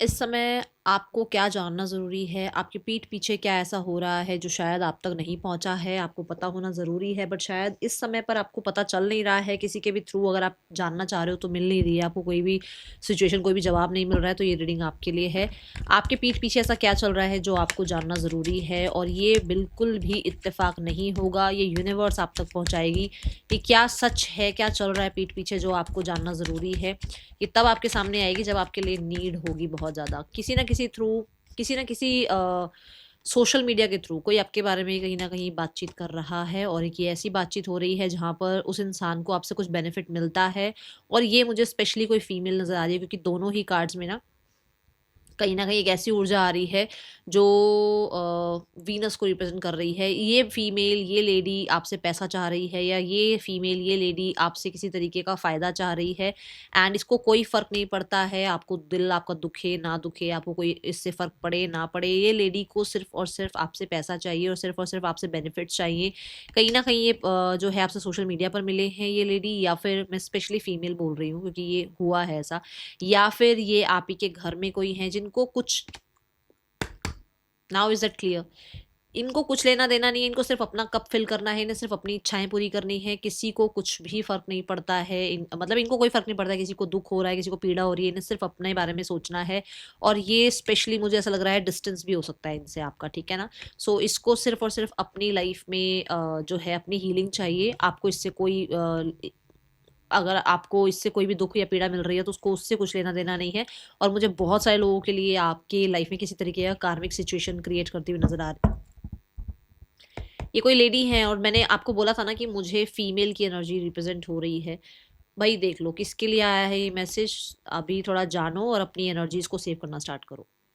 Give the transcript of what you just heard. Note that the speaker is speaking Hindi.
इस समय आपको क्या जानना ज़रूरी है? आपकी पीठ पीछे क्या ऐसा हो रहा है जो शायद आप तक नहीं पहुँचा है? आपको पता होना ज़रूरी है, बट शायद इस समय पर आपको पता चल नहीं रहा है, किसी के भी थ्रू अगर आप जानना चाह रहे हो तो मिल नहीं रही है, आपको कोई भी सिचुएशन, कोई भी जवाब नहीं मिल रहा है, तो ये रीडिंग आपके लिए है। आपके पीठ पीछे ऐसा क्या चल रहा है जो आपको जानना ज़रूरी है, और ये बिल्कुल भी इत्तेफ़ाक नहीं होगा, ये यूनिवर्स आप तक पहुँचाएगी कि क्या सच है, क्या चल रहा है पीठ पीछे जो आपको जानना ज़रूरी है। ये तब आपके सामने आएगी जब आपके लिए नीड होगी बहुत ज़्यादा, किसी ना किसी थ्रू, किसी ना किसी सोशल मीडिया के थ्रू कोई आपके बारे में कहीं ना कहीं बातचीत कर रहा है, और एक ये ऐसी बातचीत हो रही है जहाँ पर उस इंसान को आपसे कुछ बेनिफिट मिलता है। और ये मुझे स्पेशली कोई फीमेल नज़र आ रही है, क्योंकि दोनों ही कार्ड्स में ना कहीं न कहीं एक ऐसी ऊर्जा आ रही है जो वीनस को रिप्रेज़ेंट कर रही है। ये फीमेल, ये लेडी आपसे पैसा चाह रही है, या ये फीमेल, ये लेडी आपसे किसी तरीके का फ़ायदा चाह रही है, एंड इसको कोई फ़र्क नहीं पड़ता है, आपको दिल आपका दुखे, ना दुखे, आपको कोई इससे फ़र्क पड़े, ना पड़े। ये लेडी को सिर्फ़ और सिर्फ़ आपसे पैसा चाहिए, और सिर्फ़ आपसे बेनिफिट्स चाहिए। कहीं न कहीं ये जो है आपसे सोशल मीडिया पर मिले हैं ये लेडी, या फिर मैं स्पेशली फीमेल बोल रही हूँ क्योंकि ये हुआ है ऐसा। या फिर ये आप ही के घर में कोई हैं जिनको कुछ, नाउ इज़ दैट क्लियर? इनको कुछ लेना-देना नहीं है, इनको सिर्फ़ अपना कप फ़िल करना है, इन्हें सिर्फ़ अपनी इच्छाएँ पूरी करनी है, किसी को कुछ भी फ़र्क नहीं पड़ता है। मतलब इनको कोई फ़र्क नहीं पड़ता है, किसी को दुःख हो रहा है, किसी को पीड़ा हो रही है, इन्हें सिर्फ़ अपने बारे में सोचना है। और ये स्पेशली मुझे ऐसा लग रहा है डिस्टेंस भी हो सकता है इनसे आपका, ठीक है ना? सो इसको सिर्फ़ और सिर्फ़ अपनी लाइफ़ में जो है अपनी हीलिंग चाहिए। आपको इससे कोई अगर आपको इससे कोई भी दुःख या पीड़ा मिल रही है तो उसको उससे कुछ लेना-देना नहीं है। और मुझे बहुत सारे लोगों के लिए आपकी लाइफ़ में किसी तरीके का कार्मिक सिचुएशन क्रिएट करती हुई नज़र आ रही है। ये कोई लेडी हैं, और मैंने आपको बोला था ना कि मुझे फीमेल की एनर्जी रिप्रेजेंट हो रही है। भाई देख लो किसके लिए आया है ये मैसेज, अभी थोड़ा जानो और अपनी एनर्जीज़ को सेव करना स्टार्ट करो।